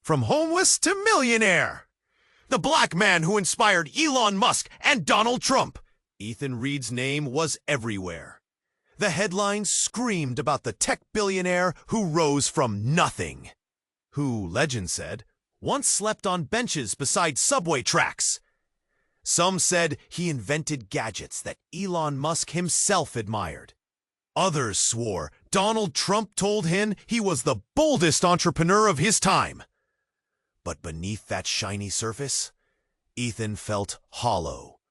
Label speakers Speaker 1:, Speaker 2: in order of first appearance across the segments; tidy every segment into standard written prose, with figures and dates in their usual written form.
Speaker 1: from homeless to millionaire. The black man who inspired Elon Musk and Donald Trump. Ethan Reed's name was everywhere. The headlines screamed about the tech billionaire who rose from nothing. Who, legend said, once slept on benches beside subway tracks. Some said he invented gadgets that Elon Musk himself admired. Others swore Donald Trump told him he was the boldest entrepreneur of his time. But beneath that shiny surface, Ethan felt hollow.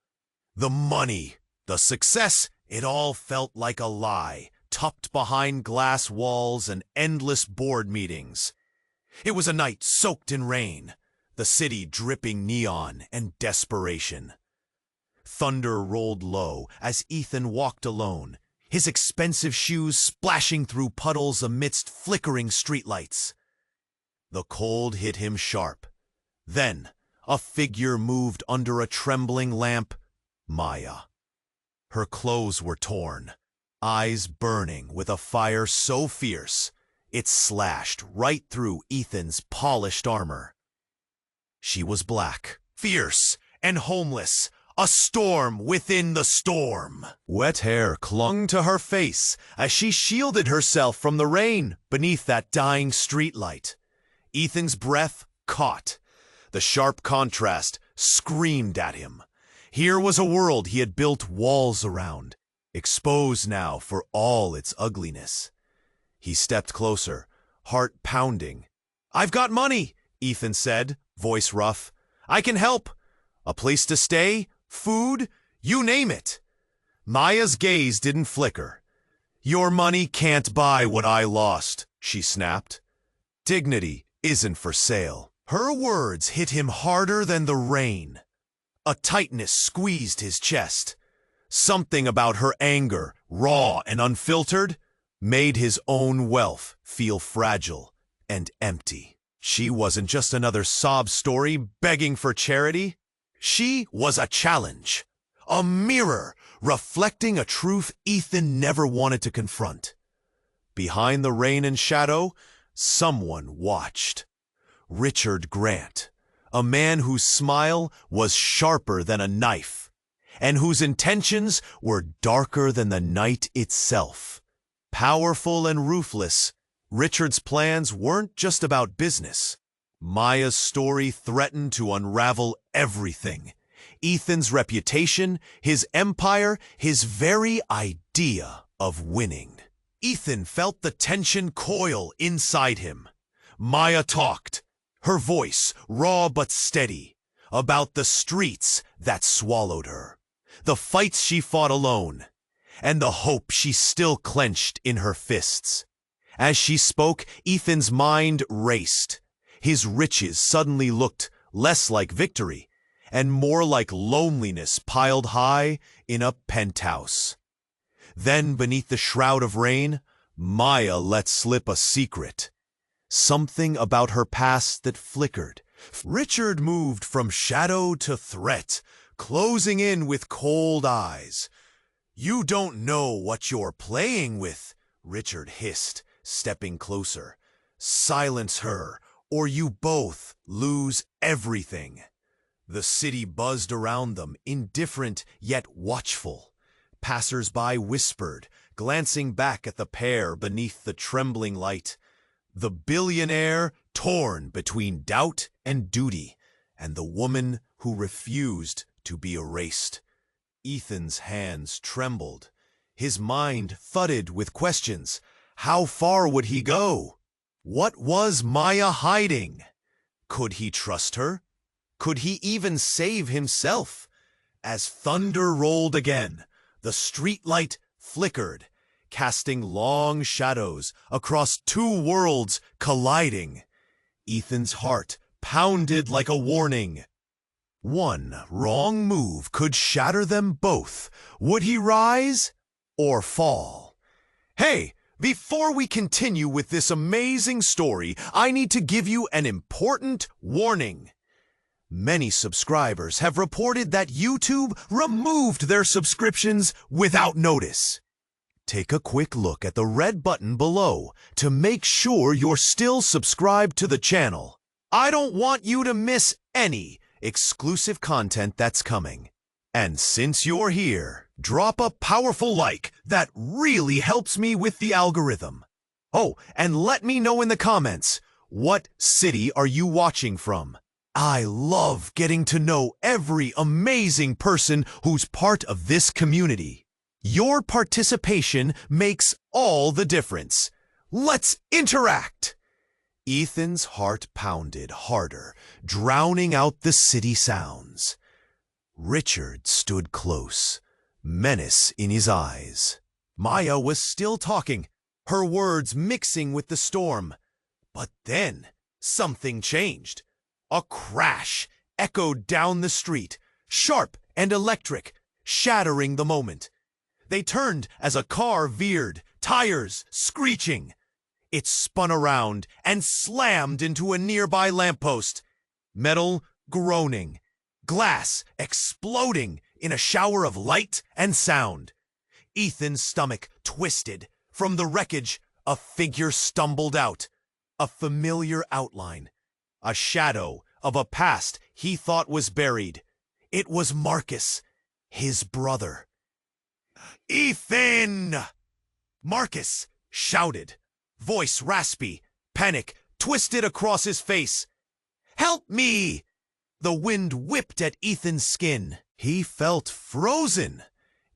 Speaker 1: The money, the success, it all felt like a lie, tucked behind glass walls and endless board meetings. It was a night soaked in rain, the city dripping neon and desperation. Thunder rolled low as Ethan walked alone, his expensive shoes splashing through puddles amidst flickering streetlights. The cold hit him sharp. Then, a figure moved under a trembling lamp. Maya. Her clothes were torn, eyes burning with a fire so fierce, it slashed right through Ethan's polished armor. She was black, fierce, and homeless, a storm within the storm. Wet hair clung to her face as she shielded herself from the rain beneath that dying streetlight. Ethan's breath caught. The sharp contrast screamed at him. Here was a world he had built walls around, exposed now for all its ugliness. He stepped closer, heart pounding. "I've got money," Ethan said, voice rough. "I can help. A place to stay, food, you name it." Maya's gaze didn't flicker. "Your money can't buy what I lost," she snapped. "Dignity isn't for sale." Her words hit him harder than the rain. A tightness squeezed his chest. Something about her anger, raw and unfiltered, made his own wealth feel fragile and empty. She wasn't just another sob story begging for charity. She was a challenge, a mirror reflecting a truth Ethan never wanted to confront. Behind the rain and shadow, someone watched. Richard Grant, a man whose smile was sharper than a knife, and whose intentions were darker than the night itself. Powerful and ruthless, Richard's plans weren't just about business. Maya's story threatened to unravel everything. Ethan's reputation, his empire, his very idea of winning. Ethan felt the tension coil inside him. Maya talked, her voice raw but steady, about the streets that swallowed her, the fights she fought alone, and the hope she still clenched in her fists. As she spoke, Ethan's mind raced. His riches suddenly looked less like victory and more like loneliness piled high in a penthouse. Then, beneath the shroud of rain, Maya let slip a secret. Something about her past that flickered. Richard moved from shadow to threat, closing in with cold eyes. "You don't know what you're playing with," Richard hissed, stepping closer. "Silence her, or you both lose everything." The city buzzed around them, indifferent yet watchful. Passers-by whispered, glancing back at the pair beneath the trembling light. The billionaire torn between doubt and duty, and the woman who refused to be erased. Ethan's hands trembled. His mind thudded with questions. How far would he go? What was Maya hiding? Could he trust her? Could he even save himself? As thunder rolled again, the streetlight flickered, casting long shadows across two worlds colliding. Ethan's heart pounded like a warning. One wrong move could shatter them both. Would he rise or fall? Hey, before we continue with this amazing story, I need to give you an important warning. Many subscribers have reported that YouTube removed their subscriptions without notice. Take a quick look at the red button below to make sure you're still subscribed to the channel. I don't want you to miss any exclusive content that's coming. And since you're here, drop a powerful like. That really helps me with the algorithm. Oh, and let me know in the comments, what city are you watching from? I love getting to know every amazing person who's part of this community. Your participation makes all the difference. Let's interact! Ethan's heart pounded harder, drowning out the city sounds. Richard stood close, menace in his eyes. Maya was still talking, her words mixing with the storm. But then, something changed. A crash echoed down the street, sharp and electric, shattering the moment. They turned as a car veered, tires screeching. It spun around and slammed into a nearby lamppost. Metal groaning, glass exploding in a shower of light and sound. Ethan's stomach twisted. From the wreckage, a figure stumbled out. A familiar outline. A shadow of a past he thought was buried. It was Marcus, his brother. "Ethan!" Marcus shouted, voice raspy, panic twisted across his face. "Help me!" The wind whipped at Ethan's skin. He felt frozen.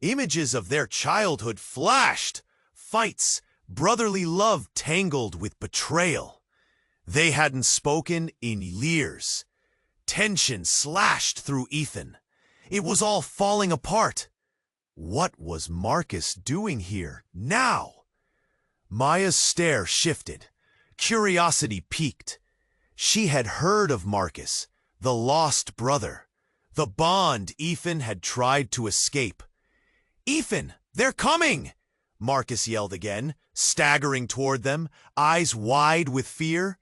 Speaker 1: Images of their childhood flashed. Fights, brotherly love tangled with betrayal. They hadn't spoken in years. Tension slashed through Ethan. It was all falling apart. What was Marcus doing here now? Maya's stare shifted. Curiosity peaked. She had heard of Marcus, the lost brother, the bond Ethan had tried to escape. "Ethan, they're coming!" Marcus yelled again, staggering toward them, eyes wide with fear.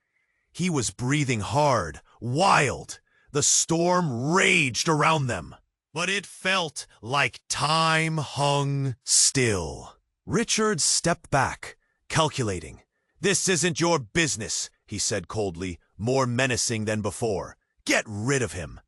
Speaker 1: He was breathing hard, wild. The storm raged around them, but it felt like time hung still. Richard stepped back, calculating. "This isn't your business," he said coldly, more menacing than before. "Get rid of him."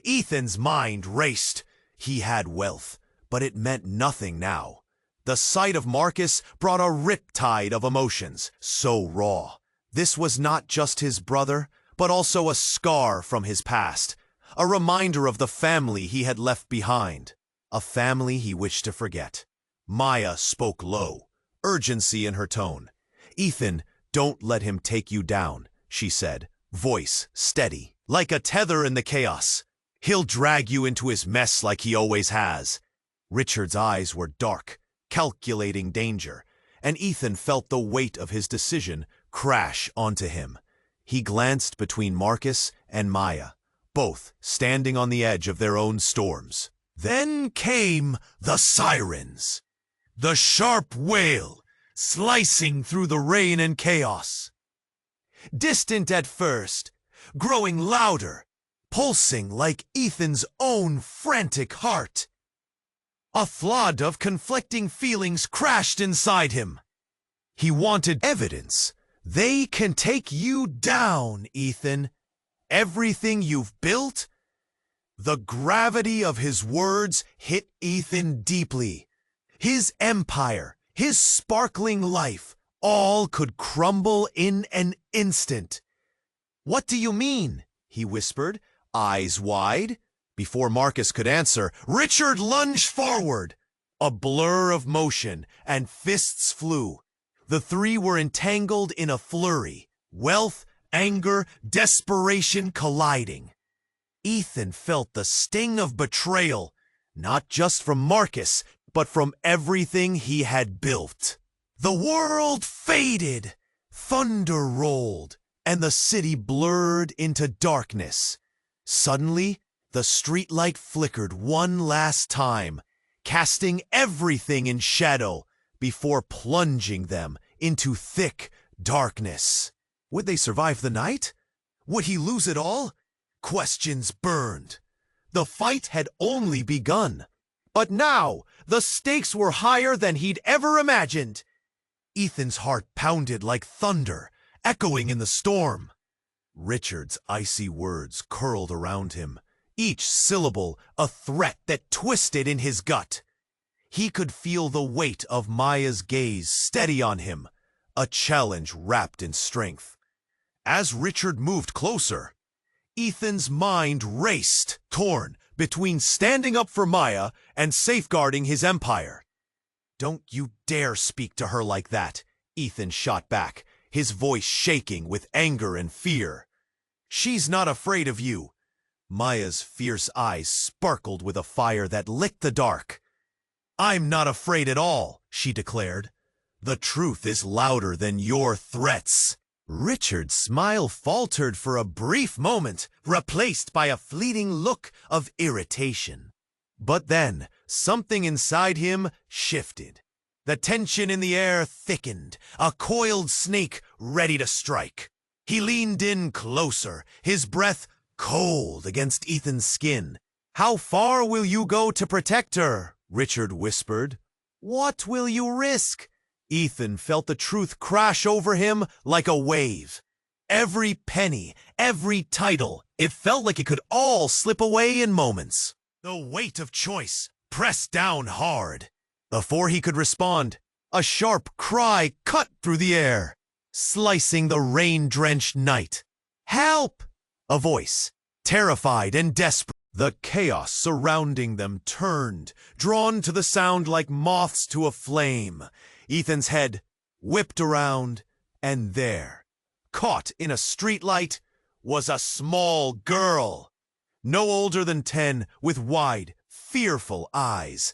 Speaker 1: Ethan's mind raced. He had wealth, but it meant nothing now. The sight of Marcus brought a riptide of emotions, so raw. This was not just his brother, but also a scar from his past, a reminder of the family he had left behind, a family he wished to forget. Maya spoke low, urgency in her tone. "Ethan, don't let him take you down," she said, voice steady, like a tether in the chaos. "He'll drag you into his mess like he always has." Richard's eyes were dark, calculating danger, and Ethan felt the weight of his decision crash onto him. He glanced between Marcus and Maya, both standing on the edge of their own storms. Then came the sirens, the sharp wail slicing through the rain and chaos. Distant at first, growing louder, pulsing like Ethan's own frantic heart. A flood of conflicting feelings crashed inside him. He wanted evidence. "They can take you down, Ethan. Everything you've built." The gravity of his words hit Ethan deeply. His empire, his sparkling life, all could crumble in an instant. "What do you mean?" he whispered, eyes wide. Before Marcus could answer, Richard lunged forward. A blur of motion, and fists flew. The three were entangled in a flurry, wealth, anger, desperation colliding. Ethan felt the sting of betrayal, not just from Marcus, but from everything he had built. The world faded, thunder rolled, and the city blurred into darkness. Suddenly, the streetlight flickered one last time, casting everything in shadow before plunging them into thick darkness. Would they survive the night? Would he lose it all? Questions burned. The fight had only begun. But now, the stakes were higher than he'd ever imagined. Ethan's heart pounded like thunder, echoing in the storm. Richard's icy words curled around him, each syllable a threat that twisted in his gut. He could feel the weight of Maya's gaze steady on him, a challenge wrapped in strength. As Richard moved closer, Ethan's mind raced, torn between standing up for Maya and safeguarding his empire. "Don't you dare speak to her like that," Ethan shot back, his voice shaking with anger and fear. "She's not afraid of you." Maya's fierce eyes sparkled with a fire that licked the dark. "I'm not afraid at all," she declared. "The truth is louder than your threats." Richard's smile faltered for a brief moment, replaced by a fleeting look of irritation. But then, something inside him shifted. The tension in the air thickened, a coiled snake ready to strike. He leaned in closer, his breath cold against Ethan's skin. "How far will you go to protect her?" Richard whispered. "What will you risk?" Ethan felt the truth crash over him like a wave. Every penny, every title, it felt like it could all slip away in moments. The weight of choice pressed down hard. Before he could respond, a sharp cry cut through the air, slicing the rain-drenched night. "Help!" A voice, terrified and desperate. The chaos surrounding them turned, drawn to the sound like moths to a flame. Ethan's head whipped around, and there, caught in a streetlight, was a small girl. No older than 10, with wide, fearful eyes.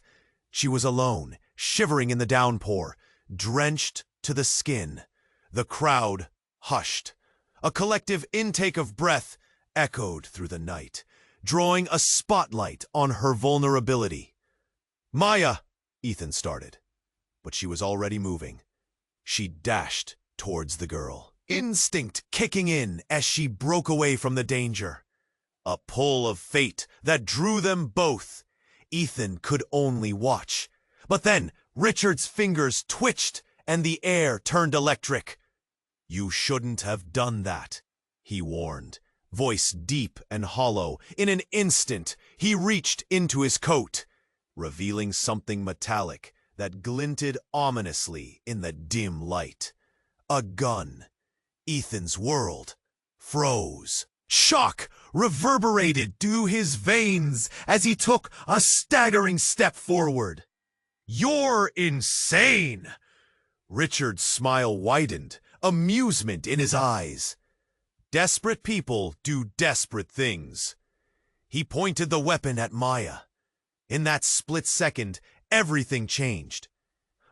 Speaker 1: She was alone, shivering in the downpour, drenched to the skin. The crowd hushed. A collective intake of breath echoed through the night, drawing a spotlight on her vulnerability. "Maya," Ethan started, but she was already moving. She dashed towards the girl, instinct kicking in as she broke away from the danger. A pull of fate that drew them both. Ethan could only watch. But then Richard's fingers twitched and the air turned electric. "You shouldn't have done that," he warned, voice deep and hollow. In an instant, he reached into his coat, revealing something metallic that glinted ominously in the dim light. A gun. Ethan's world froze. Shock reverberated through his veins as he took a staggering step forward. "You're insane!" Richard's smile widened, amusement in his eyes. Desperate people do desperate things. He pointed the weapon at Maya. In that split second, everything changed.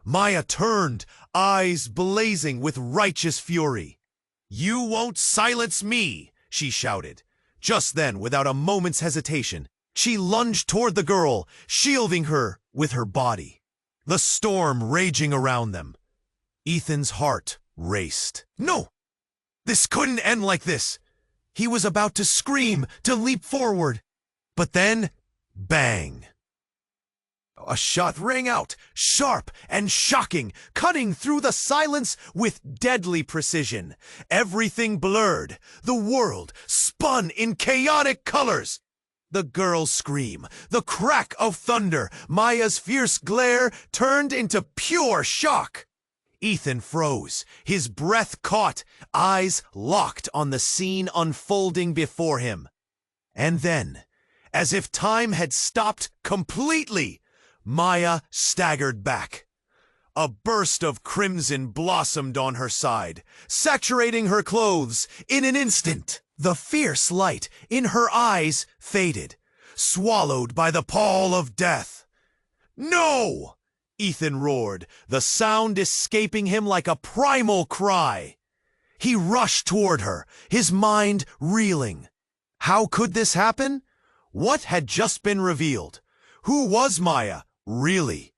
Speaker 1: Maya turned, eyes blazing with righteous fury. "You won't silence me!" she shouted. Just then, without a moment's hesitation, she lunged toward the girl, shielding her with her body. The storm raging around them. Ethan's heart raced. No! This couldn't end like this. He was about to scream, to leap forward. But then, bang! A shot rang out, sharp and shocking, cutting through the silence with deadly precision. Everything blurred. The world spun in chaotic colors. The girl's scream, the crack of thunder, Maya's fierce glare turned into pure shock. Ethan froze, his breath caught, eyes locked on the scene unfolding before him. And then, as if time had stopped completely, Maya staggered back. A burst of crimson blossomed on her side, saturating her clothes in an instant. The fierce light in her eyes faded, swallowed by the pall of death. "No!" Ethan roared, the sound escaping him like a primal cry. He rushed toward her, his mind reeling. How could this happen? What had just been revealed? Who was Maya, really?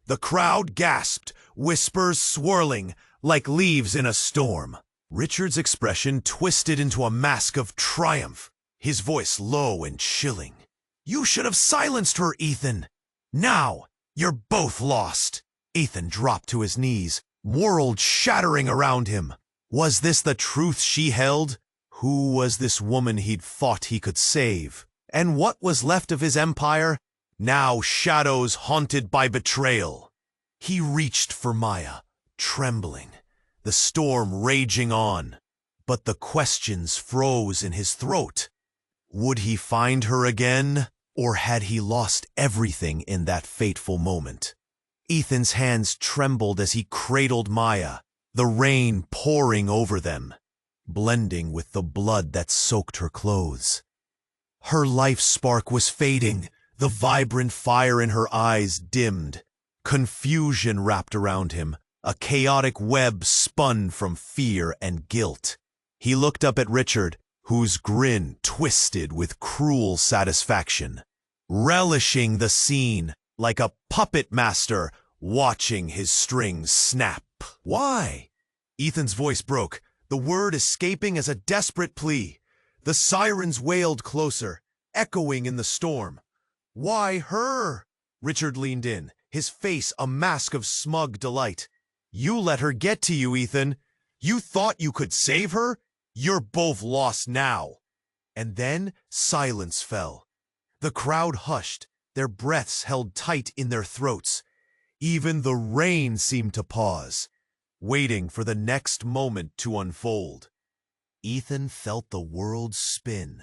Speaker 1: The crowd gasped, whispers swirling like leaves in a storm. Richard's expression twisted into a mask of triumph, his voice low and chilling. "You should have silenced her, Ethan. Now, you're both lost." Ethan dropped to his knees, world shattering around him. Was this the truth she held? Who was this woman he'd thought he could save? And what was left of his empire? Now shadows haunted by betrayal. He reached for Maya, trembling, the storm raging on. But the questions froze in his throat. Would he find her again? Or had he lost everything in that fateful moment? Ethan's hands trembled as he cradled Maya, the rain pouring over them, blending with the blood that soaked her clothes. Her life spark was fading, the vibrant fire in her eyes dimmed. Confusion wrapped around him, a chaotic web spun from fear and guilt. He looked up at Richard, whose grin twisted with cruel satisfaction, relishing the scene like a puppet master watching his strings snap. Why? Ethan's voice broke, the word escaping as a desperate plea. The sirens wailed closer, echoing in the storm. Why her? Richard leaned in, his face a mask of smug delight. You let her get to you, Ethan. You thought you could save her? You're both lost now. And then silence fell. The crowd hushed, their breaths held tight in their throats. Even the rain seemed to pause, waiting for the next moment to unfold. Ethan felt the world spin,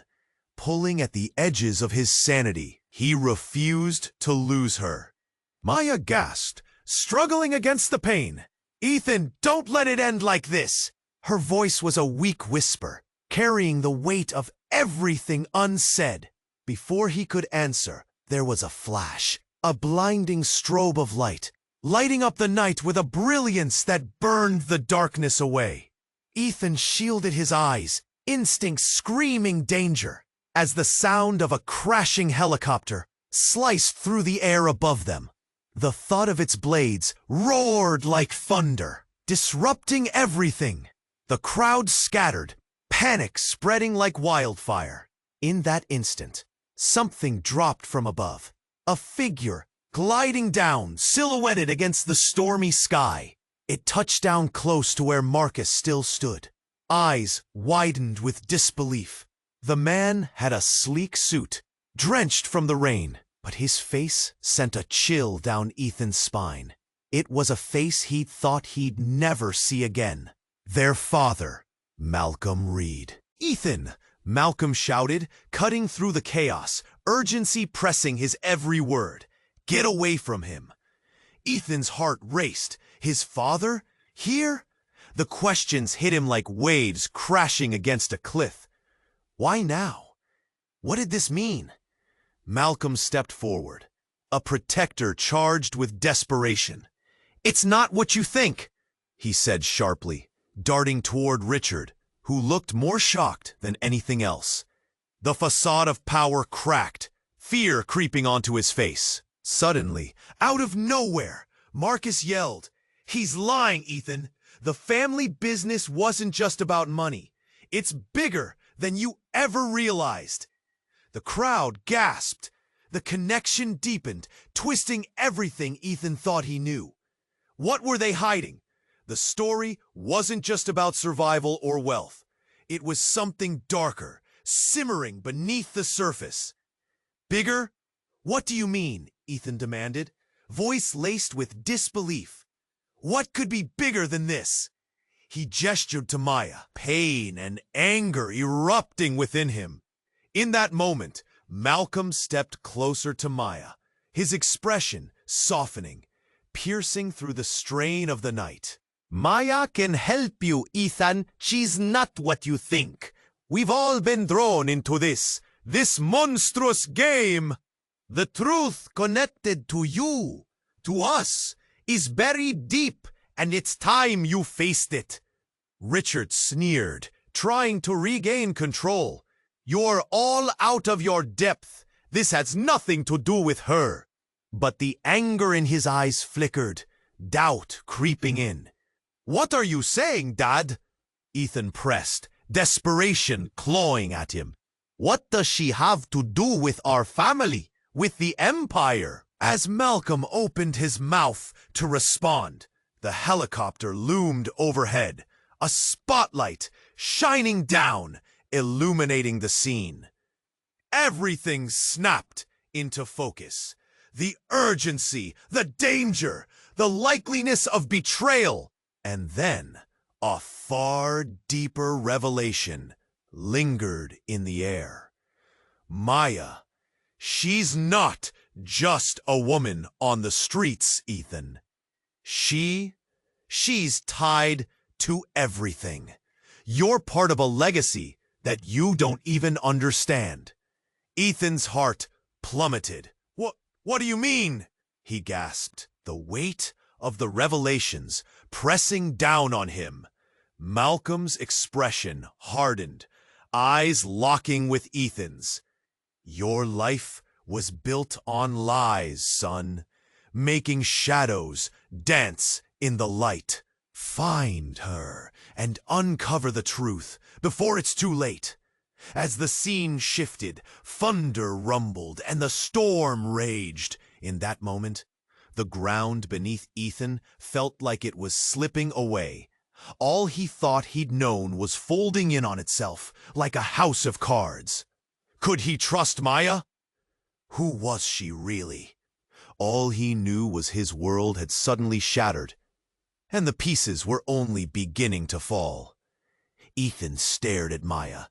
Speaker 1: pulling at the edges of his sanity. He refused to lose her. Maya gasped, struggling against the pain. Ethan, don't let it end like this. Her voice was a weak whisper, carrying the weight of everything unsaid. Before he could answer, there was a flash, a blinding strobe of light, lighting up the night with a brilliance that burned the darkness away. Ethan shielded his eyes, instinct screaming danger, as the sound of a crashing helicopter sliced through the air above them. The thud of its blades roared like thunder, disrupting everything. The crowd scattered, panic spreading like wildfire. In that instant, something dropped from above. A figure gliding down, silhouetted against the stormy sky. It touched down close to where Marcus still stood. Eyes widened with disbelief. The man had a sleek suit, drenched from the rain, but his face sent a chill down Ethan's spine. It was a face he'd thought he'd never see again. Their father, Malcolm Reed. Ethan! Malcolm shouted, cutting through the chaos, urgency pressing his every word. Get away from him. Ethan's heart raced. His father? Here? The questions hit him like waves crashing against a cliff. Why now? What did this mean? Malcolm stepped forward, a protector charged with desperation. It's not what you think, he said sharply, darting toward Richard, who looked more shocked than anything else. The facade of power cracked, fear creeping onto his face. Suddenly, out of nowhere, Marcus yelled, "He's lying, Ethan. The family business wasn't just about money. It's bigger than you ever realized." The crowd gasped. The connection deepened, twisting everything Ethan thought he knew. What were they hiding? The story wasn't just about survival or wealth. It was something darker, simmering beneath the surface. Bigger? What do you mean? Ethan demanded, voice laced with disbelief. What could be bigger than this? He gestured to Maya, pain and anger erupting within him. In that moment, Malcolm stepped closer to Maya, his expression softening, piercing through the strain of the night. Maya can help you, Ethan. She's not what you think. We've all been drawn into this monstrous game. The truth connected to you, to us, is buried deep, and it's time you faced it. Richard sneered, trying to regain control. You're all out of your depth. This has nothing to do with her. But the anger in his eyes flickered, doubt creeping in. What are you saying, Dad? Ethan pressed, desperation clawing at him. What does she have to do with our family, with the Empire? As Malcolm opened his mouth to respond, the helicopter loomed overhead, a spotlight shining down, illuminating the scene. Everything snapped into focus. The urgency, the danger, the likeliness of betrayal, and then a far deeper revelation lingered in the air. Maya, she's not just a woman on the streets, Ethan. She's tied to everything. You're part of a legacy that you don't even understand. Ethan's heart plummeted. What do you mean? He gasped, the weight of the revelations pressing down on him. Malcolm's expression hardened, eyes locking with Ethan's. Your life was built on lies, son, making shadows dance in the light. Find her and uncover the truth before it's too late. As the scene shifted, thunder rumbled and the storm raged. In that moment, the ground beneath Ethan felt like it was slipping away. All he thought he'd known was folding in on itself like a house of cards. Could he trust Maya? Who was she really? All he knew was his world had suddenly shattered, and the pieces were only beginning to fall. Ethan stared at Maya,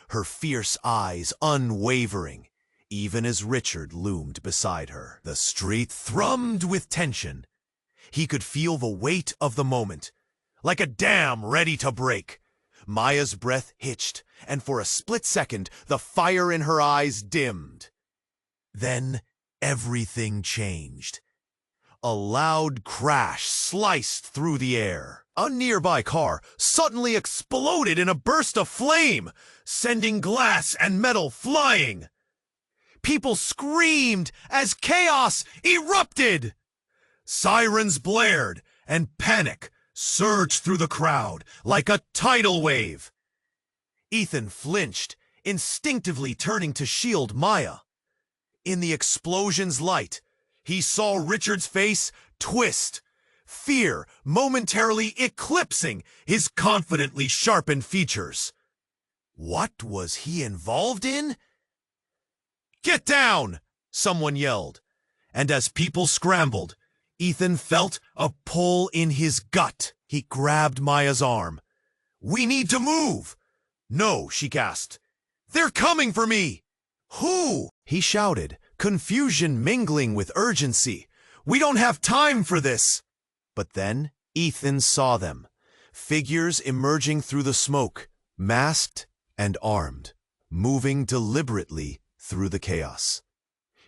Speaker 1: her fierce eyes unwavering, even as Richard loomed beside her. The street thrummed with tension. He could feel the weight of the moment, like a dam ready to break. Maya's breath hitched, and for a split second, the fire in her eyes dimmed. Then everything changed. A loud crash sliced through the air. A nearby car suddenly exploded in a burst of flame, sending glass and metal flying. People screamed as chaos erupted. Sirens blared, and panic surged through the crowd like a tidal wave. Ethan flinched, instinctively turning to shield Maya. In the explosion's light, he saw Richard's face twist, fear momentarily eclipsing his confidently sharpened features. What was he involved in? "Get down!" someone yelled, and as people scrambled, Ethan felt a pull in his gut. He grabbed Maya's arm. "We need to move!" "No," she gasped. "They're coming for me!" "Who?" he shouted, confusion mingling with urgency. "We don't have time for this!" But then Ethan saw them, figures emerging through the smoke, masked and armed, moving deliberately through the chaos.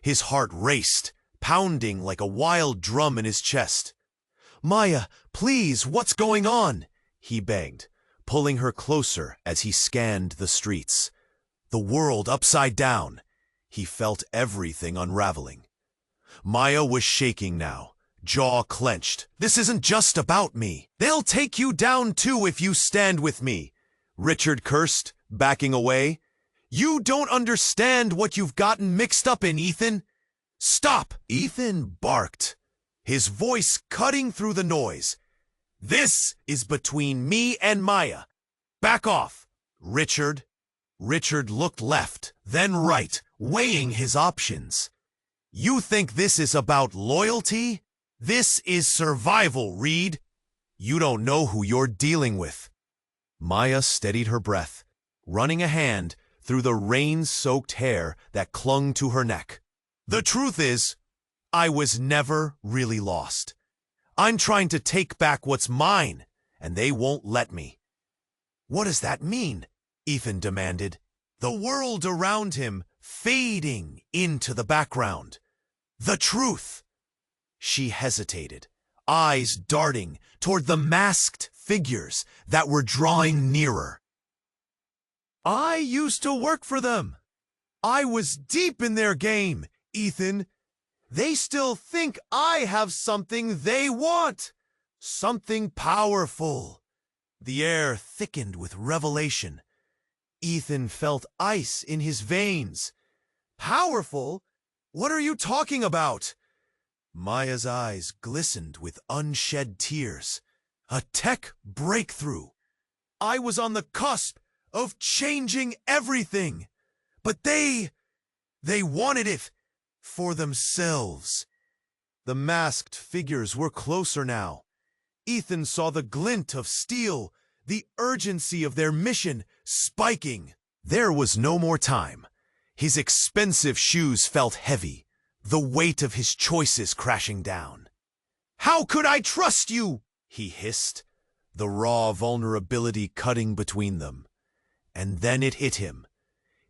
Speaker 1: His heart raced, pounding like a wild drum in his chest. "Maya, please, what's going on?" he begged, pulling her closer as he scanned the streets. The world upside down. He felt everything unraveling. Maya was shaking now, jaw clenched. "This isn't just about me. They'll take you down too if you stand with me," Richard cursed, backing away. "You don't understand what you've gotten mixed up in, Ethan." "Stop!" Ethan barked, his voice cutting through the noise. "This is between me and Maya. Back off, Richard." Richard looked left, then right, weighing his options. "You think this is about loyalty? This is survival, Reed. You don't know who you're dealing with." Maya steadied her breath, running a hand through the rain-soaked hair that clung to her neck. "The truth is, I was never really lost. I'm trying to take back what's mine, and they won't let me." "What does that mean?" Ethan demanded, the world around him fading into the background. "The truth." She hesitated, eyes darting toward the masked figures that were drawing nearer. "I used to work for them. I was deep in their game, Ethan. They still think I have something they want, something powerful." The air thickened with revelation. Ethan felt ice in his veins. "Powerful? What are you talking about?" Maya's eyes glistened with unshed tears. "A tech breakthrough. I was on the cusp of changing everything. But they wanted it for themselves. The masked figures were closer now. Ethan saw the glint of steel, the urgency of their mission spiking. There was no more time. His expensive shoes felt heavy, the weight of his choices crashing down. "How could I trust you?" he hissed, the raw vulnerability cutting between them. And then it hit him.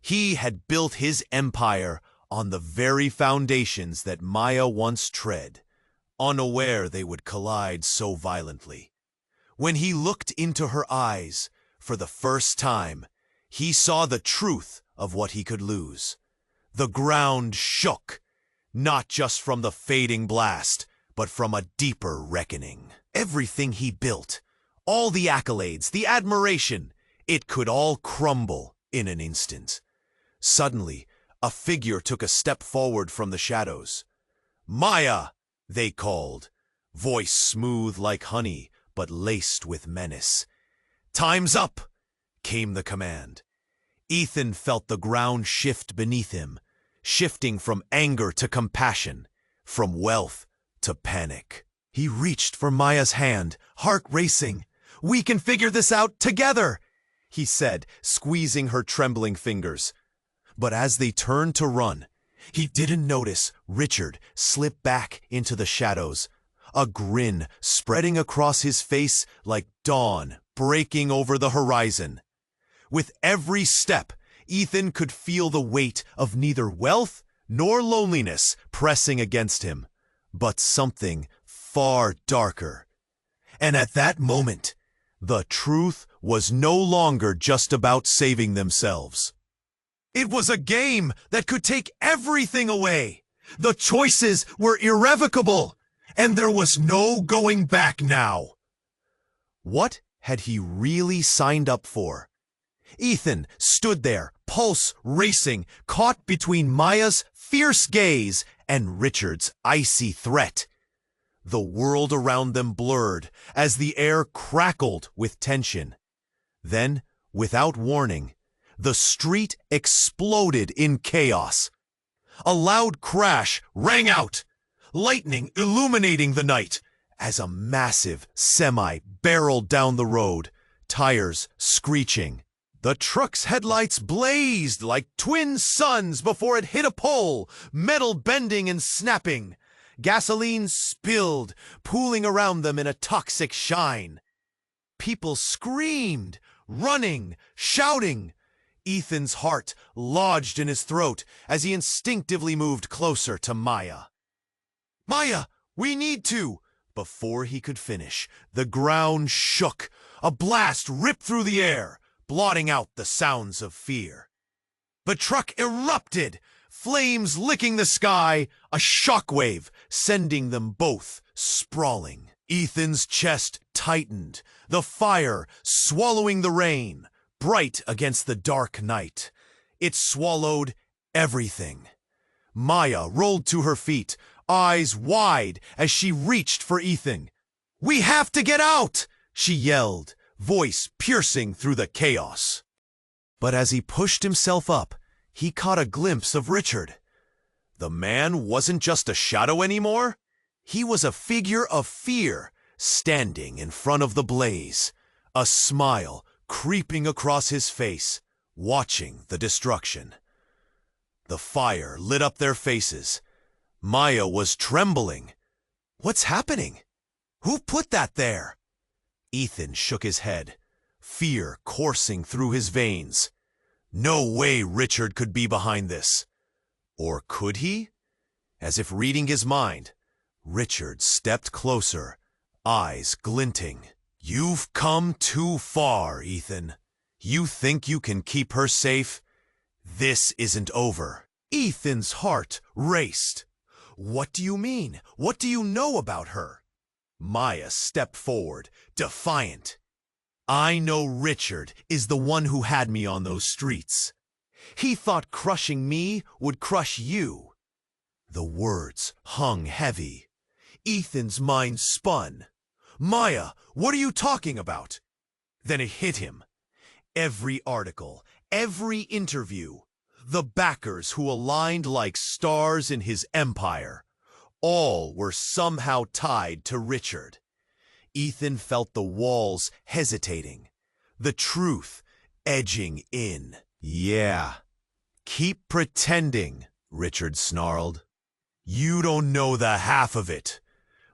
Speaker 1: He had built his empire on the very foundations that Maya once tread, unaware they would collide so violently. When he looked into her eyes, for the first time, he saw the truth of what he could lose. The ground shook, not just from the fading blast, but from a deeper reckoning. Everything he built, all the accolades, the admiration, it could all crumble in an instant. Suddenly, a figure took a step forward from the shadows. "Maya!" they called, voice smooth like honey, but laced with menace. "Time's up!" came the command. Ethan felt the ground shift beneath him, shifting from anger to compassion, from wealth to panic. He reached for Maya's hand, heart racing. "We can figure this out together," he said, squeezing her trembling fingers. But as they turned to run, he didn't notice Richard slip back into the shadows, a grin spreading across his face like dawn breaking over the horizon. With every step, Ethan could feel the weight of neither wealth nor loneliness pressing against him, but something far darker. And at that moment, the truth was no longer just about saving themselves. It was a game that could take everything away. The choices were irrevocable, and there was no going back now. What had he really signed up for? Ethan stood there, pulse racing, caught between Maya's fierce gaze and Richard's icy threat. The world around them blurred as the air crackled with tension. Then, without warning, the street exploded in chaos. A loud crash rang out, lightning illuminating the night, as a massive semi barreled down the road, tires screeching. The truck's headlights blazed like twin suns before it hit a pole, metal bending and snapping. Gasoline spilled, pooling around them in a toxic shine. People screamed, running, shouting. Ethan's heart lodged in his throat as he instinctively moved closer to Maya. "Maya, we need to!" Before he could finish, the ground shook. A blast ripped through the air, blotting out the sounds of fear. The truck erupted, flames licking the sky, a shockwave sending them both sprawling. Ethan's chest tightened, the fire swallowing the rain, bright against the dark night. It swallowed everything. Maya rolled to her feet, eyes wide as she reached for Ethan. "We have to get out!" she yelled, voice piercing through the chaos. But as he pushed himself up, he caught a glimpse of Richard. The man wasn't just a shadow anymore. He was a figure of fear, standing in front of the blaze, a smile creeping across his face, watching the destruction. The fire lit up their faces. Maya was trembling. "What's happening? Who put that there?" Ethan shook his head, fear coursing through his veins. No way Richard could be behind this. Or could he? As if reading his mind, Richard stepped closer, eyes glinting. "You've come too far, Ethan. You think you can keep her safe? This isn't over." Ethan's heart raced. "What do you mean? What do you know about her?" Maya stepped forward, defiant. "I know Richard is the one who had me on those streets. He thought crushing me would crush you." The words hung heavy. Ethan's mind spun. "Maya, what are you talking about?" Then it hit him. Every article, every interview, the backers who aligned like stars in his empire, all were somehow tied to Richard. Ethan felt the walls hesitating, the truth edging in. "Yeah, keep pretending," Richard snarled. "You don't know the half of it.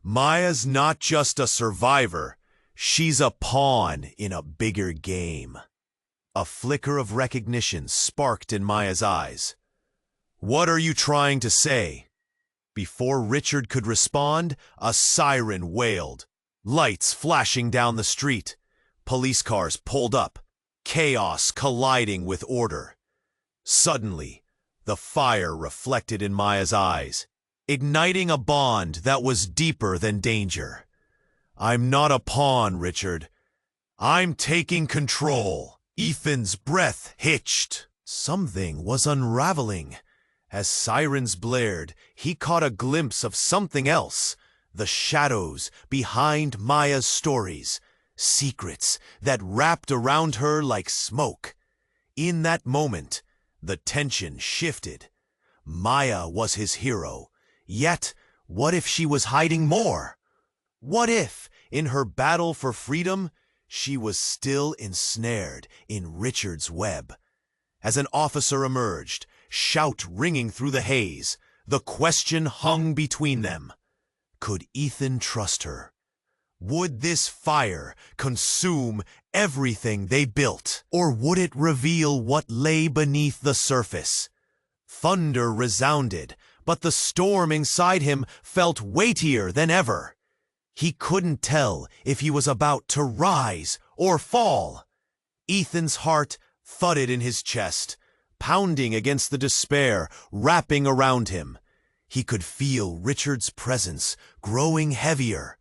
Speaker 1: Maya's not just a survivor, she's a pawn in a bigger game." A flicker of recognition sparked in Maya's eyes. "What are you trying to say?" Before Richard could respond, a siren wailed. Lights flashing down the street. Police cars pulled up, chaos colliding with order. Suddenly, the fire reflected in Maya's eyes, igniting a bond that was deeper than danger. "I'm not a pawn, Richard. I'm taking control." Ethan's breath hitched. Something was unraveling. As sirens blared, he caught a glimpse of something else. The shadows behind Maya's stories. Secrets that wrapped around her like smoke. In that moment, the tension shifted. Maya was his hero. Yet, what if she was hiding more? What if, in her battle for freedom, she was still ensnared in Richard's web? As an officer emerged, shout ringing through the haze, the question hung between them. Could Ethan trust her? Would this fire consume everything they built? Or would it reveal what lay beneath the surface? Thunder resounded, but the storm inside him felt weightier than ever. He couldn't tell if he was about to rise or fall. Ethan's heart thudded in his chest, pounding against the despair wrapping around him. He could feel Richard's presence growing heavier,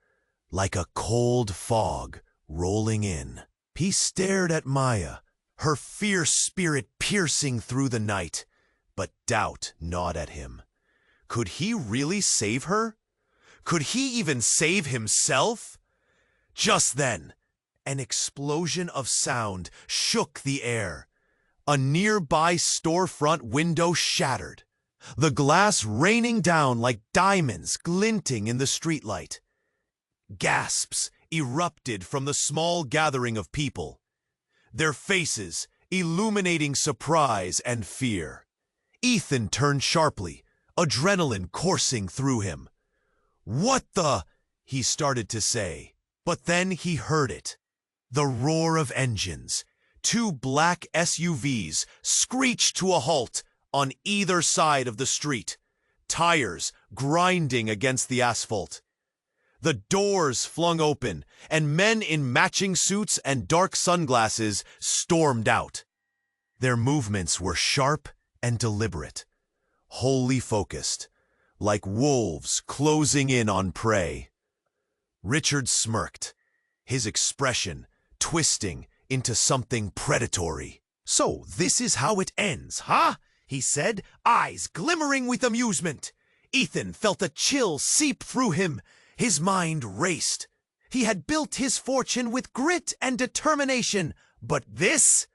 Speaker 1: like a cold fog rolling in. He stared at Maya, her fierce spirit piercing through the night, but doubt gnawed at him. Could he really save her? Could he even save himself? Just then, an explosion of sound shook the air. A nearby storefront window shattered, the glass raining down like diamonds glinting in the streetlight. Gasps erupted from the small gathering of people, their faces illuminating surprise and fear. Ethan turned sharply, adrenaline coursing through him. "What the?" he started to say, but then he heard it. The roar of engines. Two black SUVs screeched to a halt on either side of the street, tires grinding against the asphalt. The doors flung open, and men in matching suits and dark sunglasses stormed out. Their movements were sharp and deliberate, wholly focused, like wolves closing in on prey. Richard smirked, his expression twisting into something predatory. "So this is how it ends, huh?" he said, eyes glimmering with amusement. Ethan felt a chill seep through him. His mind raced. He had built his fortune with grit and determination, but this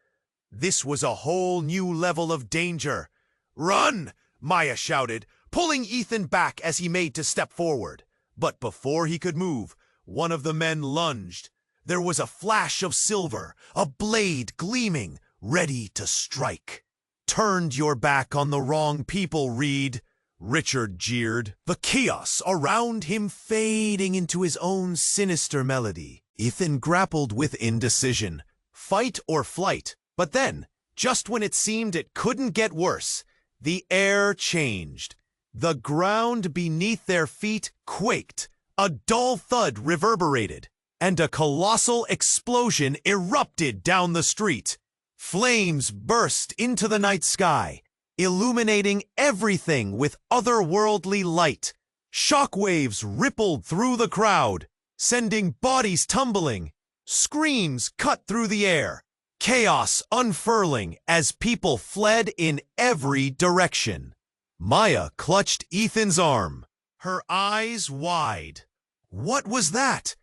Speaker 1: was a whole new level of danger. "Run!" Maya shouted, pulling Ethan back as he made to step forward. But before he could move, one of the men lunged. There was a flash of silver, a blade gleaming, ready to strike. "Turned your back on the wrong people, Reed," Richard jeered, the chaos around him fading into his own sinister melody. Ethan grappled with indecision, fight or flight. But then, just when it seemed it couldn't get worse, the air changed. The ground beneath their feet quaked, a dull thud reverberated, and a colossal explosion erupted down the street. Flames burst into the night sky, illuminating everything with otherworldly light. Shockwaves rippled through the crowd, sending bodies tumbling. Screams cut through the air, chaos unfurling as people fled in every direction. Maya clutched Ethan's arm, her eyes wide. What was that?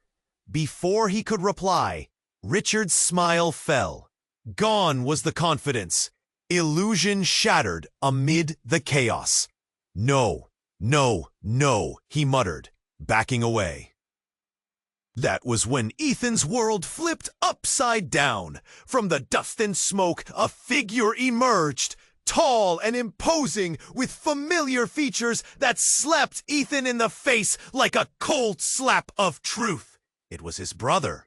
Speaker 1: Before he could reply, Richard's smile fell. Gone was the confidence. Illusion shattered amid the chaos. No, no, no, he muttered, backing away. That was when Ethan's world flipped upside down. From the dust and smoke, a figure emerged, tall and imposing, with familiar features that slapped Ethan in the face like a cold slap of truth. It was his brother,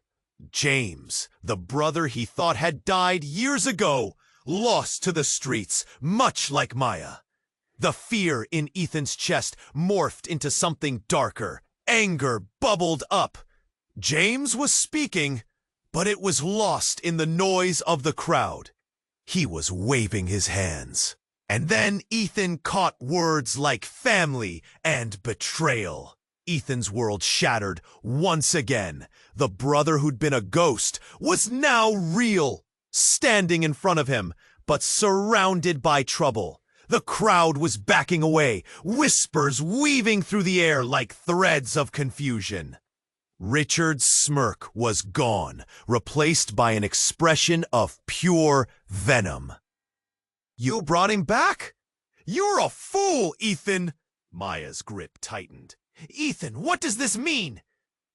Speaker 1: James, the brother he thought had died years ago, lost to the streets, much like Maya. The fear in Ethan's chest morphed into something darker. Anger bubbled up. James was speaking, but it was lost in the noise of the crowd. He was waving his hands. And then Ethan caught words like family and betrayal. Ethan's world shattered once again. The brother who'd been a ghost was now real, standing in front of him, but surrounded by trouble. The crowd was backing away, whispers weaving through the air like threads of confusion. Richard's smirk was gone, replaced by an expression of pure venom. "You brought him back? You're a fool, Ethan!" Maya's grip tightened. "Ethan, what does this mean?"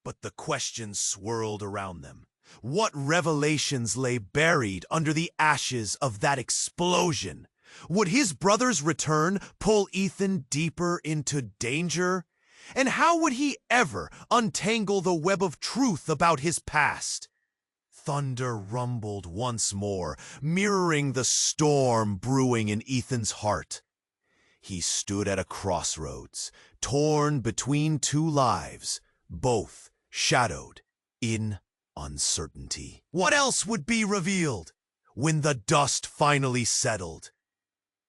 Speaker 1: But the questions swirled around them. What revelations lay buried under the ashes of that explosion? Would his brother's return pull Ethan deeper into danger? And how would he ever untangle the web of truth about his past? Thunder rumbled once more, mirroring the storm brewing in Ethan's heart. He stood at a crossroads, torn between two lives, both shadowed in uncertainty. What else would be revealed when the dust finally settled?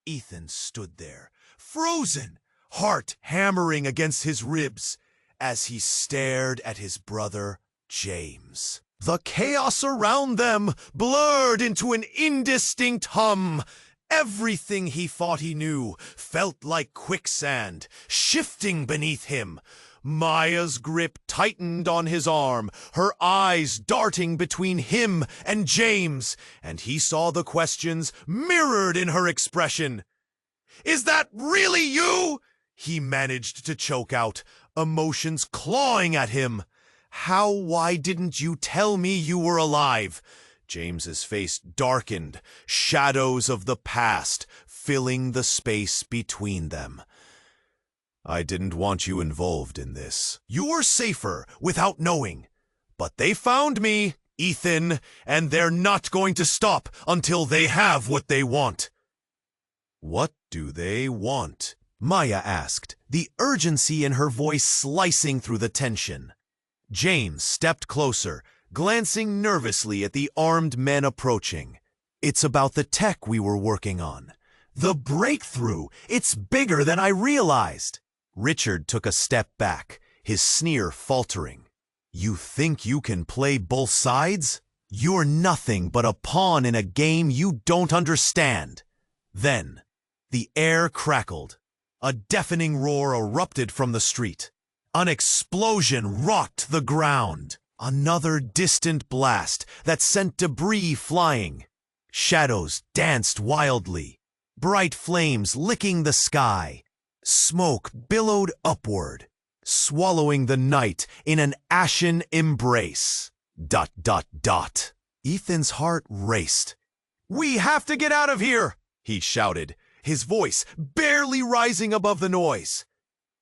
Speaker 1: Ethan stood there, frozen, heart hammering against his ribs, as he stared at his brother, James. The chaos around them blurred into an indistinct hum. Everything he thought he knew felt like quicksand, shifting beneath him. Maya's grip tightened on his arm, her eyes darting between him and James, and he saw the questions mirrored in her expression. "Is that really you?" he managed to choke out, emotions clawing at him. Why didn't you tell me you were alive?" James's face darkened, shadows of the past filling the space between them. "I didn't want you involved in this. You're safer without knowing. But they found me, Ethan, and they're not going to stop until they have what they want." "What do they want?" Maya asked, the urgency in her voice slicing through the tension. James stepped closer, glancing nervously at the armed men approaching. "It's about the tech we were working on. The breakthrough! It's bigger than I realized." Richard took a step back, his sneer faltering. "You think you can play both sides? You're nothing but a pawn in a game you don't understand." Then, the air crackled. A deafening roar erupted from the street. An explosion rocked the ground. Another distant blast that sent debris flying. Shadows danced wildly, bright flames licking the sky. Smoke billowed upward, swallowing the night in an ashen embrace. ... Ethan's heart raced. "We have to get out of here!" he shouted, his voice barely rising above the noise.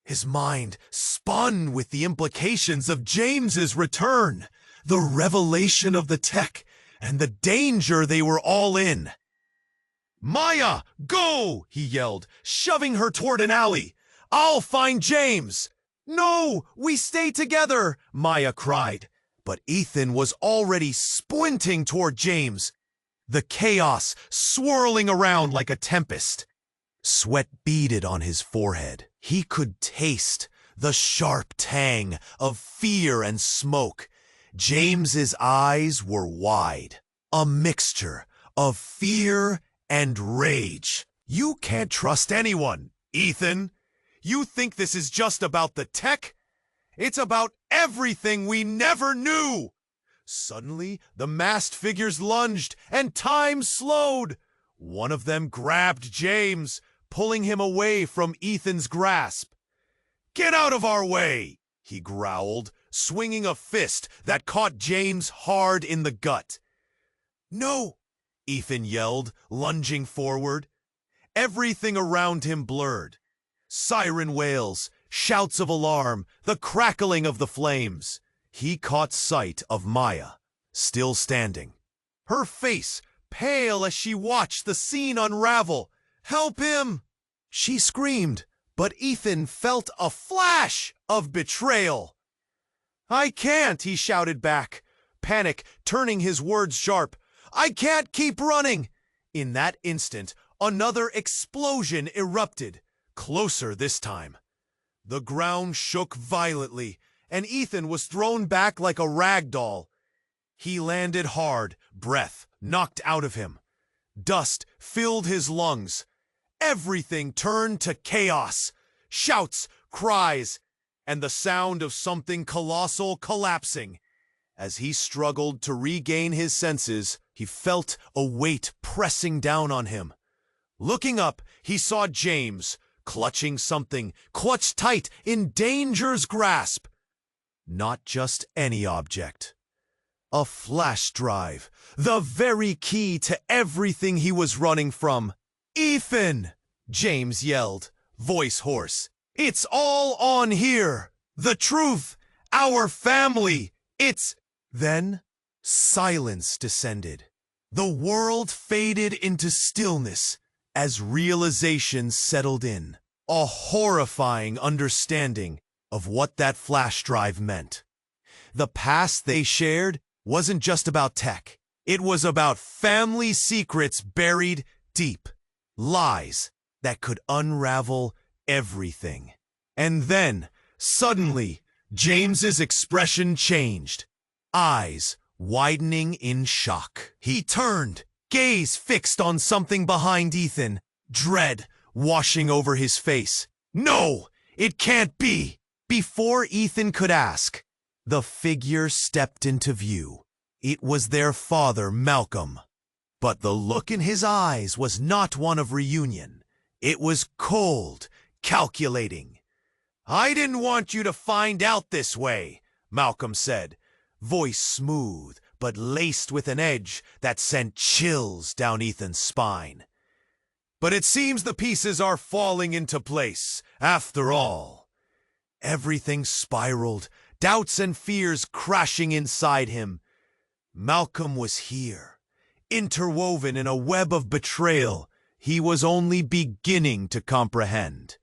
Speaker 1: His mind spun with the implications of James's return, the revelation of the tech, and the danger they were all in. "Maya, go!" he yelled, shoving her toward an alley. "I'll find James!" "No, we stay together!" Maya cried. But Ethan was already sprinting toward James, the chaos swirling around like a tempest. Sweat beaded on his forehead. He could taste the sharp tang of fear and smoke. James's eyes were wide, a mixture of fear and rage. "You can't trust anyone, Ethan. You think this is just about the tech? It's about everything we never knew. Suddenly, the masked figures lunged, and time slowed. One of them grabbed James, pulling him away from Ethan's grasp. "Get out of our way!" he growled, swinging a fist that caught James hard in the gut. "No!" Ethan yelled, lunging forward. Everything around him blurred. Siren wails, shouts of alarm, the crackling of the flames. He caught sight of Maya, still standing. Her face pale as she watched the scene unravel. "Help him!" she screamed, but Ethan felt a flash of betrayal. "I can't," he shouted back, panic turning his words sharp. "I can't keep running!" In that instant, another explosion erupted, closer this time. The ground shook violently, and Ethan was thrown back like a rag doll. He landed hard, breath knocked out of him. Dust filled his lungs. Everything turned to chaos. Shouts, cries, and the sound of something colossal collapsing. As he struggled to regain his senses, he felt a weight pressing down on him. Looking up, he saw James, clutching something, clutched tight in danger's grasp. Not just any object. A flash drive, the very key to everything he was running from. "Ethan!" James yelled, voice hoarse. "It's all on here! The truth! Our family! It's—" Then, silence descended. The world faded into stillness as realization settled in. A horrifying understanding of what that flash drive meant. The past they shared wasn't just about tech. It was about family secrets buried deep. Lies that could unravel everything. And then, suddenly, James's expression changed. Eyes widening in shock. He turned, gaze fixed on something behind Ethan, dread washing over his face. "No, it can't be!" Before Ethan could ask, the figure stepped into view. It was their father, Malcolm. But the look in his eyes was not one of reunion. It was cold, calculating. "I didn't want you to find out this way," Malcolm said, voice smooth but laced with an edge that sent chills down Ethan's spine. "But it seems the pieces are falling into place, after all." Everything spiraled, doubts and fears crashing inside him. Malcolm was here, interwoven in a web of betrayal he was only beginning to comprehend.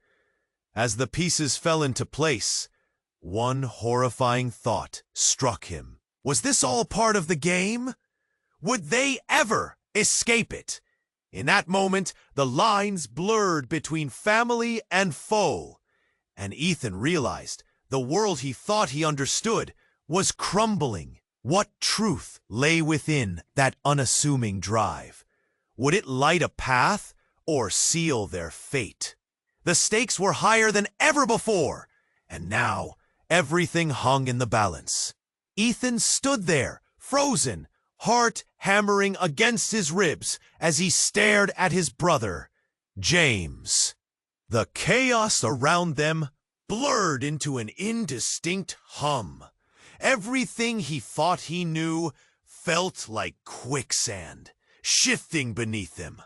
Speaker 1: As the pieces fell into place, one horrifying thought struck him. Was this all part of the game? Would they ever escape it? In that moment, the lines blurred between family and foe, and Ethan realized the world he thought he understood was crumbling. What truth lay within that unassuming drive? Would it light a path or seal their fate? The stakes were higher than ever before, and now everything hung in the balance. Ethan stood there, frozen, heart hammering against his ribs as he stared at his brother, James. The chaos around them blurred into an indistinct hum. Everything he thought he knew felt like quicksand, shifting beneath him.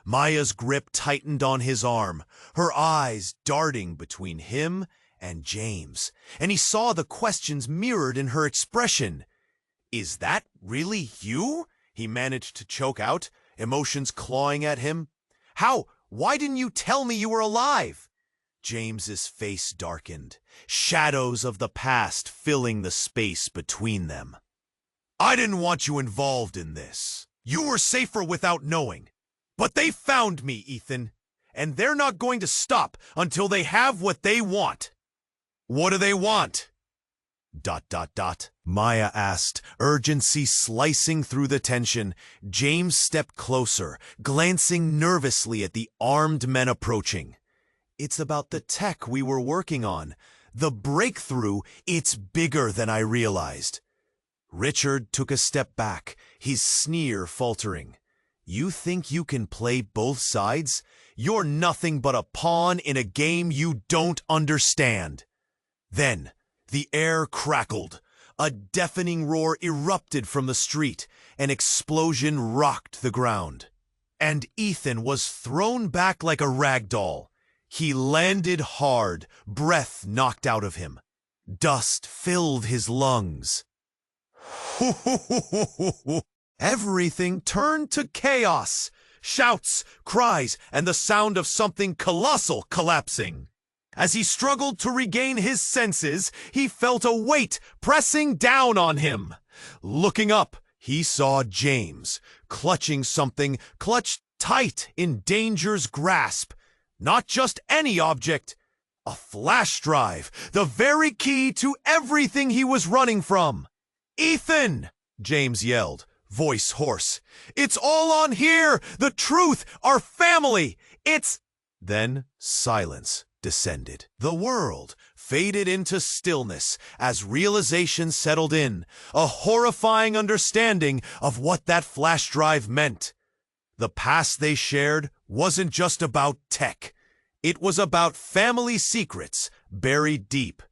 Speaker 1: Maya's grip tightened on his arm, her eyes darting between him and James, and he saw the questions mirrored in her expression. "Is that really you?" he managed to choke out, emotions clawing at him. Why didn't you tell me you were alive?" James's face darkened, shadows of the past filling the space between them. "I didn't want you involved in this. You were safer without knowing. But they found me, Ethan, and they're not going to stop until they have what they want." "What do they want?" ... Maya asked, urgency slicing through the tension. James stepped closer, glancing nervously at the armed men approaching. "It's about the tech we were working on. The breakthrough, it's bigger than I realized." Richard took a step back, his sneer faltering. You think you can play both sides? You're nothing but a pawn in a game you don't understand. Then, the air crackled. A deafening roar erupted from the street. An explosion rocked the ground. And Ethan was thrown back like a rag doll. He landed hard, breath knocked out of him. Dust filled his lungs. Everything turned to chaos. Shouts, cries, and the sound of something colossal collapsing. As he struggled to regain his senses, he felt a weight pressing down on him. Looking up, he saw James, clutching something clutched tight in danger's grasp. Not just any object, a flash drive, the very key to everything he was running from. "Ethan!" James yelled, voice hoarse. "It's all on here! The truth! Our family! It's—" Then silence descended. The world faded into stillness as realization settled in, a horrifying understanding of what that flash drive meant. The past they shared wasn't just about tech. It was about family secrets buried deep,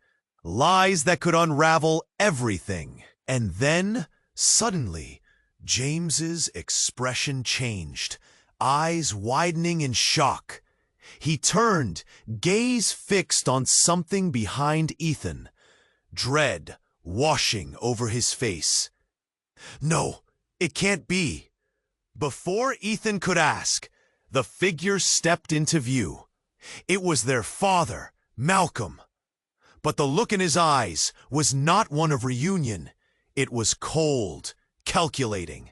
Speaker 1: lies that could unravel everything. And then, suddenly, James's expression changed, eyes widening in shock. He turned, gaze fixed on something behind Ethan, dread washing over his face. No, it can't be. Before Ethan could ask, the figure stepped into view. It was their father, Malcolm. But the look in his eyes was not one of reunion. It was cold, calculating.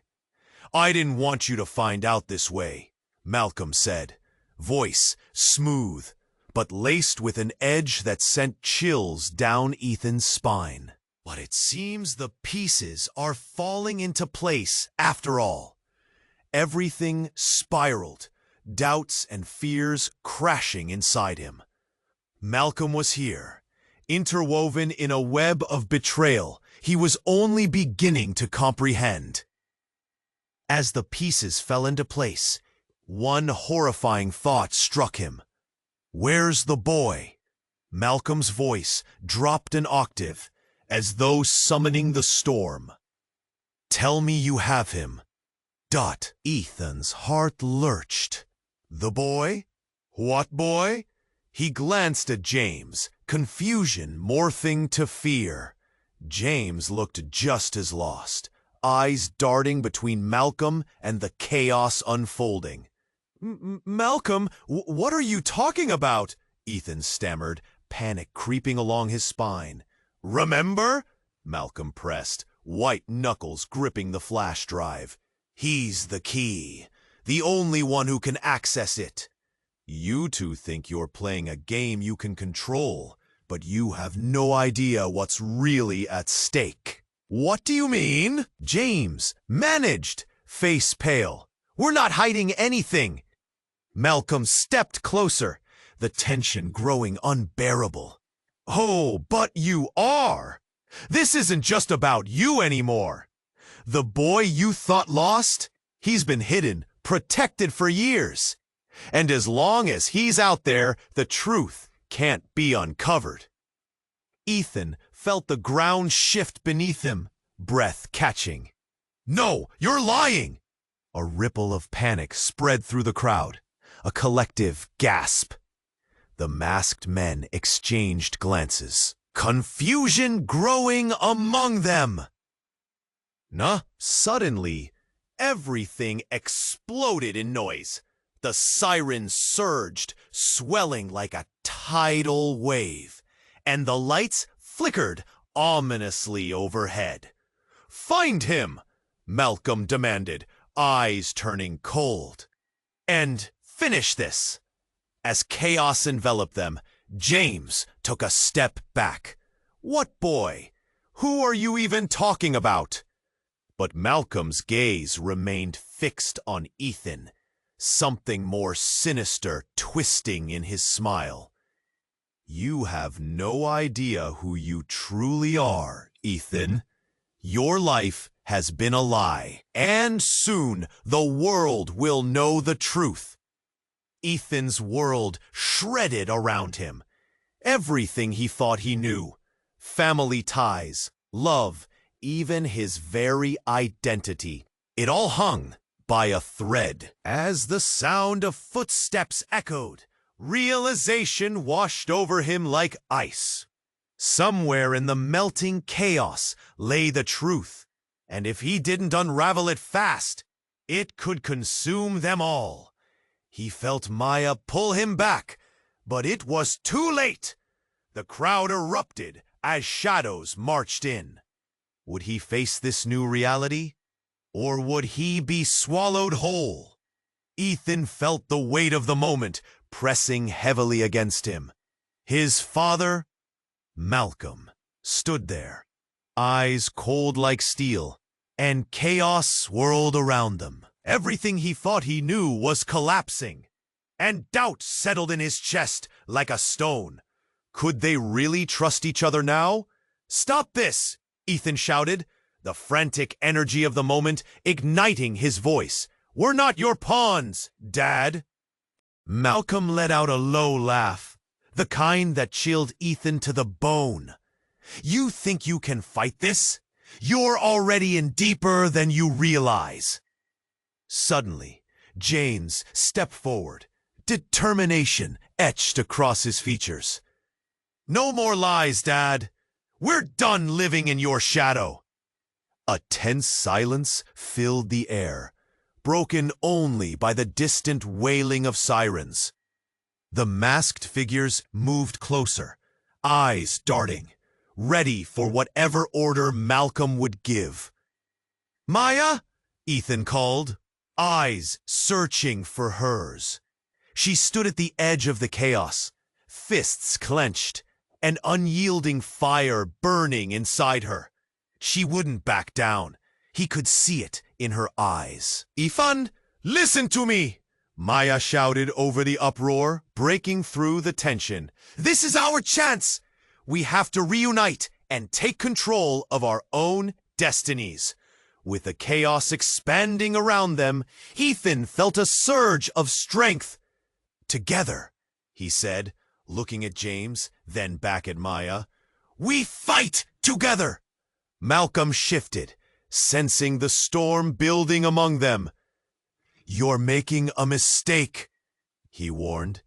Speaker 1: "I didn't want you to find out this way," Malcolm said, voice smooth, but laced with an edge that sent chills down Ethan's spine. "But it seems the pieces are falling into place after all." Everything spiraled, doubts and fears crashing inside him. Malcolm was here, interwoven in a web of betrayal he was only beginning to comprehend. As the pieces fell into place, one horrifying thought struck him. "Where's the boy?" Malcolm's voice dropped an octave, as though summoning the storm. "Tell me you have him." Ethan's heart lurched. "The boy? What boy?" He glanced at James, confusion morphing to fear. James looked just as lost, eyes darting between Malcolm and the chaos unfolding. "Malcolm, what are you talking about?" Ethan stammered, panic creeping along his spine. "Remember?" Malcolm pressed, white knuckles gripping the flash drive. "He's the key, the only one who can access it. You two think you're playing a game you can control, but you have no idea what's really at stake." "What do you mean?" James managed, face pale. "We're not hiding anything." Malcolm stepped closer, the tension growing unbearable. "Oh, but you are! This isn't just about you anymore. The boy you thought lost, he's been hidden, protected for years. And as long as he's out there, the truth can't be uncovered." Ethan felt the ground shift beneath him, breath catching. "No, you're lying!" A ripple of panic spread through the crowd, a collective gasp. The masked men exchanged glances, confusion growing among them. Suddenly, everything exploded in noise. The sirens surged, swelling like a tidal wave, and the lights flickered ominously overhead. "Find him!" Malcolm demanded, eyes turning cold. "And finish this." As chaos enveloped them, James took a step back. "What boy? Who are you even talking about?" But Malcolm's gaze remained fixed on Ethan, something more sinister twisting in his smile. "You have no idea who you truly are, Ethan. Your life has been a lie, and soon the world will know the truth. Ethan's world shredded around him. Everything he thought he knew. Family ties, love, even his very identity. It all hung by a thread. As the sound of footsteps echoed, realization washed over him like ice. Somewhere in the melting chaos lay the truth, and if he didn't unravel it fast, it could consume them all. He felt Maya pull him back, but it was too late. The crowd erupted as shadows marched in. Would he face this new reality? Or would he be swallowed whole? Ethan felt the weight of the moment pressing heavily against him. His father, Malcolm, stood there, eyes cold like steel, and chaos swirled around them. Everything he thought he knew was collapsing, and doubt settled in his chest like a stone. Could they really trust each other now? "Stop this!" Ethan shouted, the frantic energy of the moment igniting his voice. "We're not your pawns, Dad." Malcolm let out a low laugh, the kind that chilled Ethan to the bone. "You think you can fight this? You're already in deeper than you realize." Suddenly, James stepped forward, determination etched across his features. "No more lies, Dad. We're done living in your shadow." A tense silence filled the air, broken only by the distant wailing of sirens. The masked figures moved closer, eyes darting, ready for whatever order Malcolm would give. "Maya?" Ethan called, eyes searching for hers. She stood at the edge of the chaos, fists clenched, an unyielding fire burning inside her. She wouldn't back down. He could see it in her eyes. "Ethan, listen to me!" Maya shouted over the uproar, breaking through the tension. "This is our chance! We have to reunite and take control of our own destinies." With the chaos expanding around them, Ethan felt a surge of strength. "Together," he said, looking at James, then back at Maya. "We fight together!" Malcolm shifted, sensing the storm building among them. "You're making a mistake," he warned,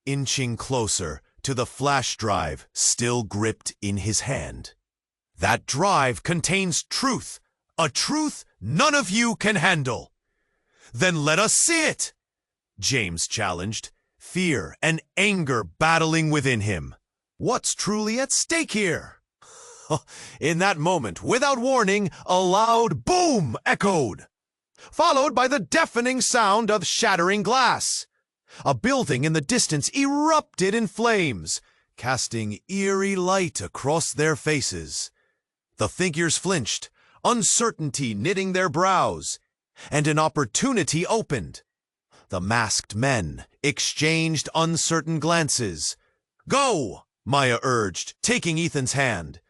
Speaker 1: inching closer to the flash drive still gripped in his hand. "That drive contains truth, a truth none of you can handle." "Then let us see it," James challenged, fear and anger battling within him. "What's truly at stake here?" In that moment, without warning, a loud boom echoed, followed by the deafening sound of shattering glass. A building in the distance erupted in flames, casting eerie light across their faces. The figures flinched, uncertainty knitting their brows, and an opportunity opened. The masked men exchanged uncertain glances. "Go!" Maya urged, taking Ethan's hand.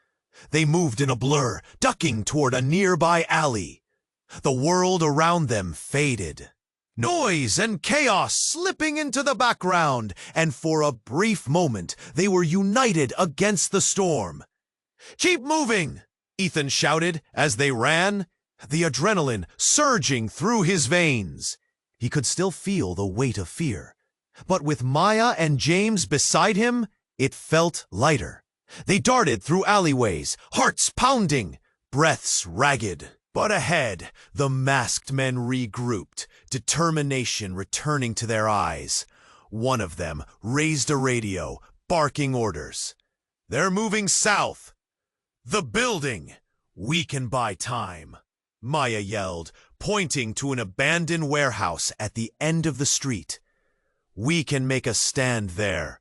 Speaker 1: They moved in a blur, ducking toward a nearby alley. The world around them faded. Noise and chaos slipping into the background, and for a brief moment they were united against the storm. "Keep moving!" Ethan shouted as they ran, the adrenaline surging through his veins. He could still feel the weight of fear, but with Maya and James beside him, it felt lighter. They darted through alleyways, hearts pounding, breaths ragged. But ahead, the masked men regrouped, determination returning to their eyes. One of them raised a radio, barking orders. "They're moving south. The building. We can buy time," Maya yelled, pointing to an abandoned warehouse at the end of the street. "We can make a stand there."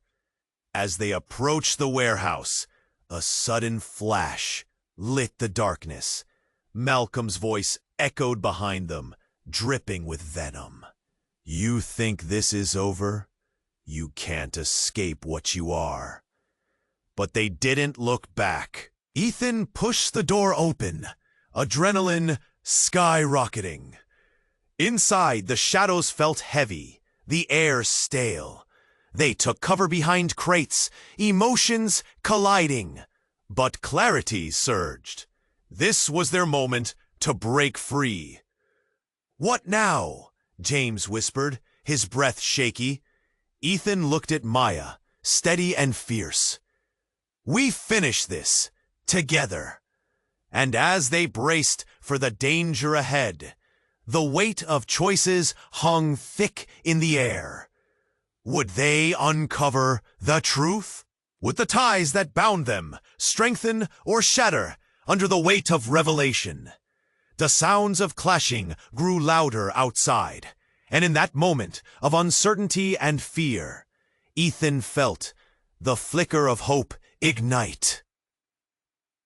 Speaker 1: As they approached the warehouse, a sudden flash lit the darkness. Malcolm's voice echoed behind them, dripping with venom. "You think this is over? You can't escape what you are." But they didn't look back. Ethan pushed the door open. adrenaline skyrocketing. Inside, the shadows felt heavy, the air stale. They took cover behind crates, emotions colliding. But clarity surged. This was their moment to break free. "What now?" James whispered, his breath shaky. Ethan looked at Maya, steady and fierce. "We finish this, together." And as they braced for the danger ahead, the weight of choices hung thick in the air. Would they uncover the truth? Would the ties that bound them strengthen or shatter under the weight of revelation? The sounds of clashing grew louder outside, and in that moment of uncertainty and fear, Ethan felt the flicker of hope ignite.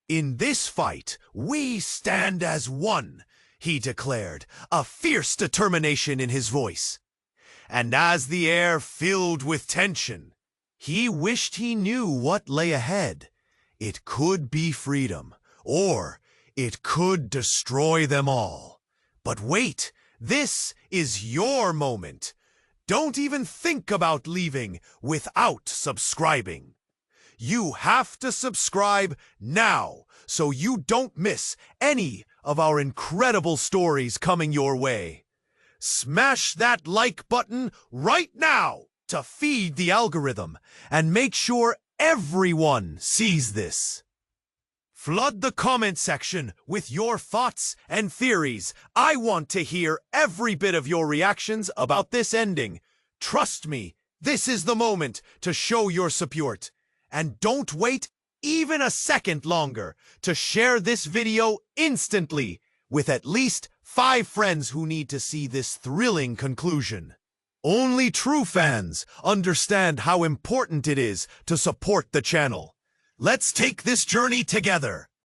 Speaker 1: "In this fight, we stand as one," he declared, a fierce determination in his voice. And as the air filled with tension, he wished he knew what lay ahead. It could be freedom, or it could destroy them all. But wait, this is your moment. Don't even think about leaving without subscribing. You have to subscribe now so you don't miss any of our incredible stories coming your way. Smash that like button right now to feed the algorithm and make sure everyone sees this. Flood the comment section with your thoughts and theories. I want to hear every bit of your reactions about this ending. Trust me, this is the moment to show your support. And don't wait even a second longer to share this video instantly with at least 5 friends who need to see this thrilling conclusion. Only true fans understand how important it is to support the channel. Let's take this journey together.